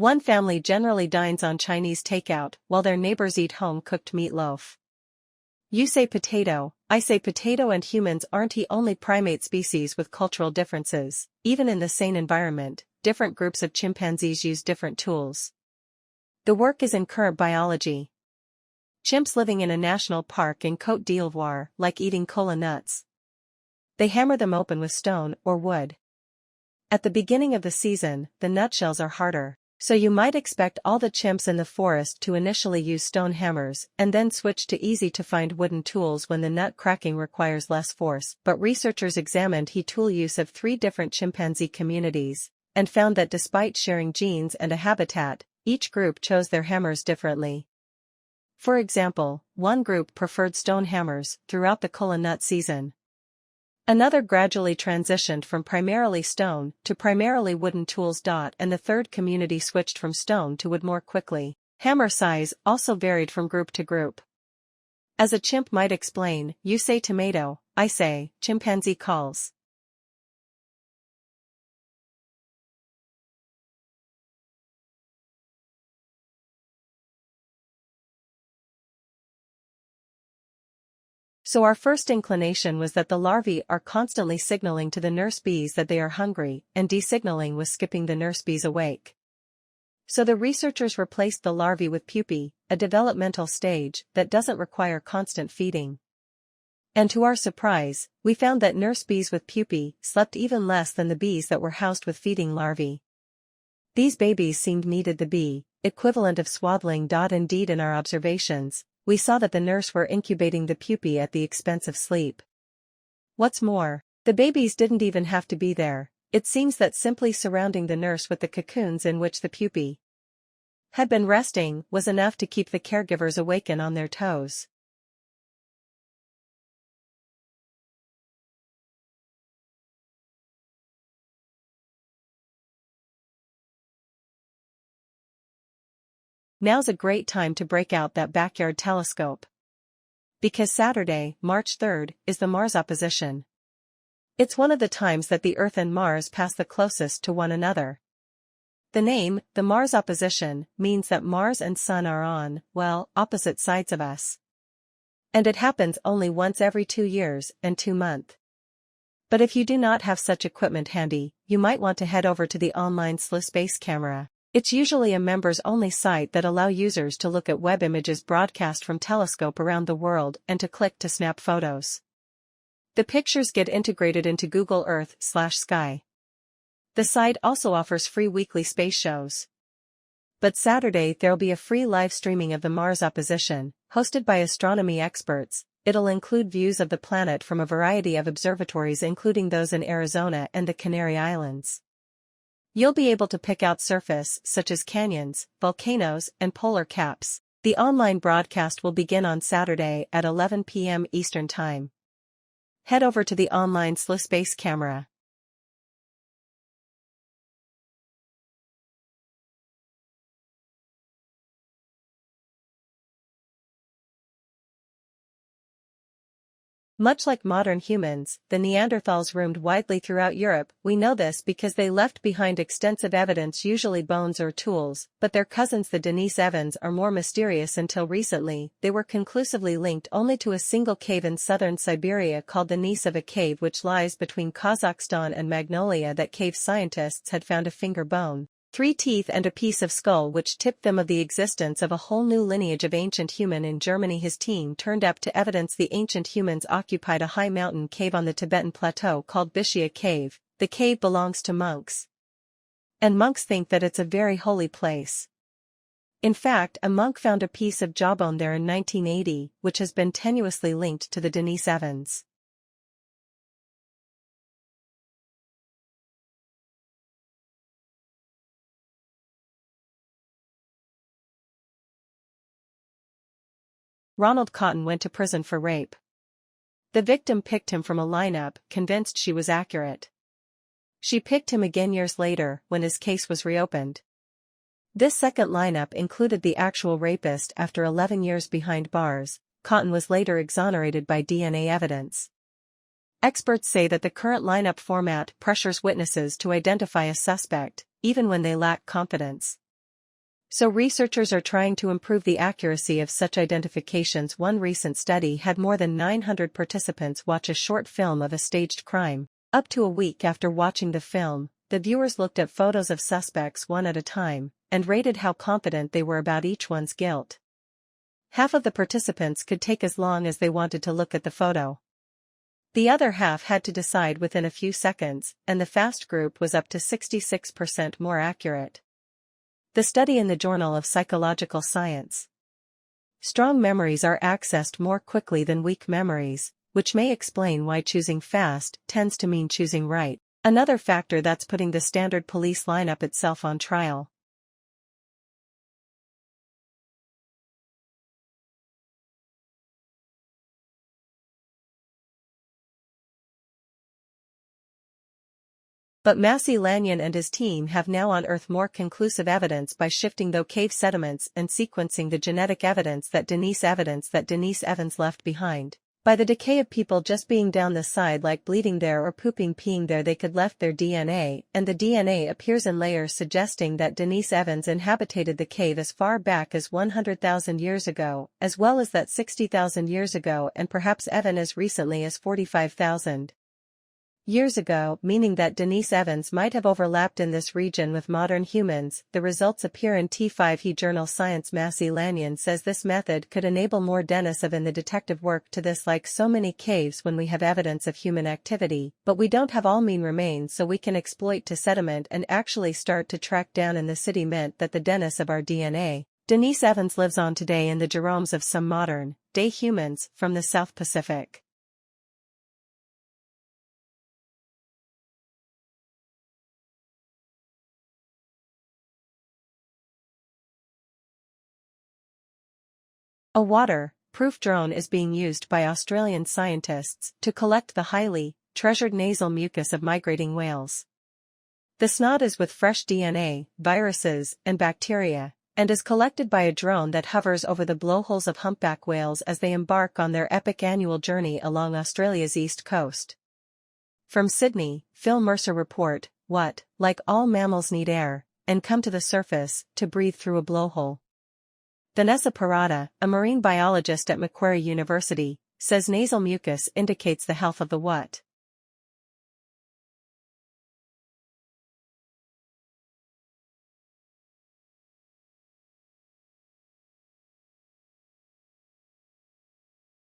One family generally dines on Chinese takeout while their neighbors eat home-cooked meatloaf. You say potato, I say potato, and humans aren't the only primate species with cultural differences. Even in the same environment, different groups of chimpanzees use different tools. The work is in current biology. Chimps living in a national park in Côte d'Ivoire like eating cola nuts. They hammer them open with stone or wood. At the beginning of the season, the nutshells are harder, so you might expect all the chimps in the forest to initially use stone hammers and then switch to easy-to-find wooden tools when the nut cracking requires less force. But researchers examined the tool use of 3 different chimpanzee communities and found that despite sharing genes and a habitat, each group chose their hammers differently. For example, one group preferred stone hammers throughout the cola nut season. Another gradually transitioned from primarily stone to primarily wooden tools. And the third community switched from stone to wood more quickly. Hammer size also varied from group to group. As a chimp might explain, you say tomato, I say, chimpanzee calls. So our first inclination was that the larvae are constantly signaling to the nurse bees that they are hungry, and designaling was skipping the nurse bees awake. So the researchers replaced the larvae with pupae, a developmental stage that doesn't require constant feeding. And to our surprise, we found that nurse bees with pupae slept even less than the bees that were housed with feeding larvae. These babies seemed needed the bee equivalent of swaddling. Indeed, in our observations, we saw that the nurse were incubating the pupae at the expense of sleep. What's more, the babies didn't even have to be there. It seems that simply surrounding the nurse with the cocoons in which the pupae had been resting was enough to keep the caregivers awake and on their toes. Now's a great time to break out that backyard telescope. Because Saturday, March 3rd, is the Mars opposition. It's one of the times that the Earth and Mars pass the closest to one another. The name, the Mars opposition, means that Mars and Sun are on, well, opposite sides of us. And it happens only once every 2 years and 2 months. But if you do not have such equipment handy, you might want to head over to the online SLU Space Camera. It's usually a members-only site that allow users to look at web images broadcast from telescope around the world and to click to snap photos. The pictures get integrated into Google Earth/Sky. The site also offers free weekly space shows. But Saturday there'll be a free live streaming of the Mars opposition, hosted by astronomy experts. It'll include views of the planet from a variety of observatories, including those in Arizona and the Canary Islands. You'll be able to pick out surface such as canyons, volcanoes, and polar caps. The online broadcast will begin on Saturday at 11 p.m. Eastern Time. Head over to the online SLU Space Camera. Much like modern humans, the Neanderthals roamed widely throughout Europe. We know this because they left behind extensive evidence, usually bones or tools, but their cousins the Denisovans are more mysterious. Until recently, they were conclusively linked only to a single cave in southern Siberia called the Denisova Cave, which lies between Kazakhstan and Mongolia. That cave scientists had found a finger bone, 3 teeth and a piece of skull, which tipped them of the existence of a whole new lineage of ancient human. In Germany, his team turned up to evidence the ancient humans occupied a high mountain cave on the Tibetan plateau called Bishia Cave. The cave belongs to monks, and monks think that it's a very holy place. In fact, a monk found a piece of jawbone there in 1980, which has been tenuously linked to the Denisovans. Ronald Cotton went to prison for rape. The victim picked him from a lineup, convinced she was accurate. She picked him again years later, when his case was reopened. This second lineup included the actual rapist. After 11 years behind bars, Cotton was later exonerated by DNA evidence. Experts say that the current lineup format pressures witnesses to identify a suspect, even when they lack confidence. So researchers are trying to improve the accuracy of such identifications. One recent study had more than 900 participants watch a short film of a staged crime. Up to a week after watching the film, the viewers looked at photos of suspects one at a time, and rated how confident they were about each one's guilt. Half of the participants could take as long as they wanted to look at the photo. The other half had to decide within a few seconds, and the fast group was up to 66% more accurate. The study in the Journal of Psychological Science. Strong memories are accessed more quickly than weak memories, which may explain why choosing fast tends to mean choosing right. Another factor that's putting the standard police lineup itself on trial. But Massi Lanyon and his team have now unearthed more conclusive evidence by shifting the cave sediments and sequencing the genetic evidence that Denise Evans left behind. By the decay of people just being down the side like bleeding there or peeing there, they could left their DNA, and the DNA appears in layers suggesting that Denise Evans inhabited the cave as far back as 100,000 years ago, as well as that 60,000 years ago, and perhaps Evan as recently as 45,000 years ago, meaning that Denise Evans might have overlapped in this region with modern humans. The results appear in T5 journal Science. Massi Lanyon says this method could enable more Dennis Evans in the detective work to this. Like so many caves, when we have evidence of human activity, but we don't have all mean remains, so we can exploit to sediment and actually start to track down in the city, meant that the Dennis of our DNA, Denise Evans, lives on today in the genomes of some modern-day humans from the South Pacific. A water-proof drone is being used by Australian scientists to collect the highly treasured nasal mucus of migrating whales. The snot is with fresh DNA, viruses, and bacteria, and is collected by a drone that hovers over the blowholes of humpback whales as they embark on their epic annual journey along Australia's east coast. From Sydney, Phil Mercer report, what, like all mammals, need air, and come to the surface to breathe through a blowhole. Vanessa Parada, a marine biologist at Macquarie University, says nasal mucus indicates the health of the what.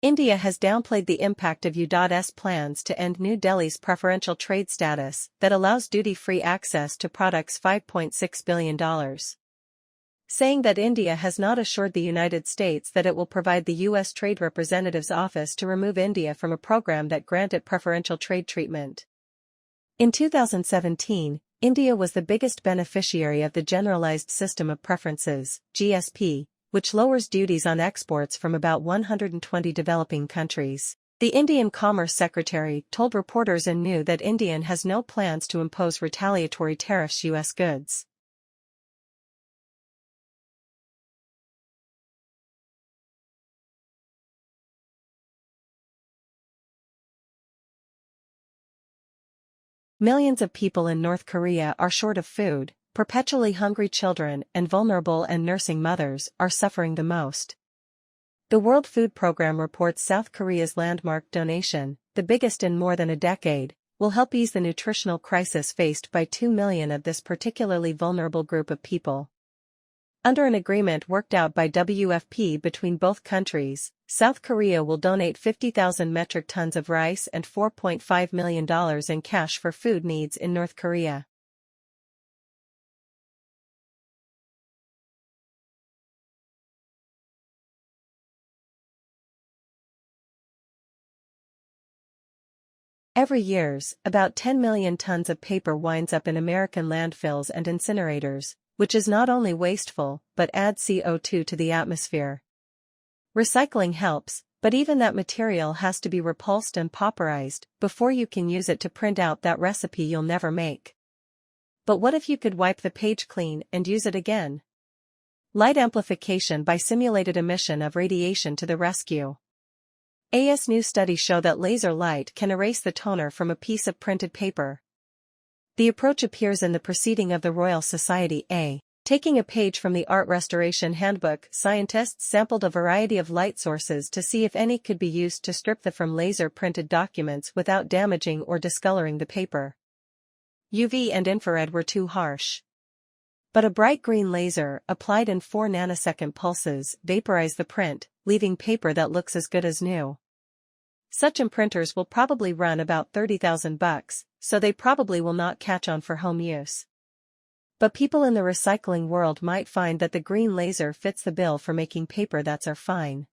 India has downplayed the impact of U's plans to end New Delhi's preferential trade status that allows duty-free access to products $5.6 billion. Saying that India has not assured the United States that it will provide the U.S. Trade Representative's office to remove India from a program that granted preferential trade treatment. In 2017, India was the biggest beneficiary of the Generalized System of Preferences, GSP, which lowers duties on exports from about 120 developing countries. The Indian Commerce Secretary told reporters in New that India has no plans to impose retaliatory tariffs on U.S. goods. Millions of people in North Korea are short of food. Perpetually hungry children and vulnerable and nursing mothers are suffering the most. The World Food Programme reports South Korea's landmark donation, the biggest in more than a decade, will help ease the nutritional crisis faced by 2 million of this particularly vulnerable group of people. Under an agreement worked out by WFP between both countries, South Korea will donate 50,000 metric tons of rice and $4.5 million in cash for food needs in North Korea. Every year, about 10 million tons of paper winds up in American landfills and incinerators, which is not only wasteful but adds CO2 to the atmosphere. Recycling helps, but even that material has to be repulsed and pauperized before you can use it to print out that recipe you'll never make. But what if you could wipe the page clean and use it again? Light amplification by simulated emission of radiation to the rescue. AS new studies show that laser light can erase the toner from a piece of printed paper. The approach appears in the Proceeding of the Royal Society A. Taking a page from the Art Restoration Handbook, scientists sampled a variety of light sources to see if any could be used to strip from laser-printed documents without damaging or discoloring the paper. UV and infrared were too harsh. But a bright green laser, applied in 4 nanosecond pulses, vaporized the print, leaving paper that looks as good as new. Such imprinters will probably run about $30,000, so they probably will not catch on for home use. But people in the recycling world might find that the green laser fits the bill for making paper that's fine.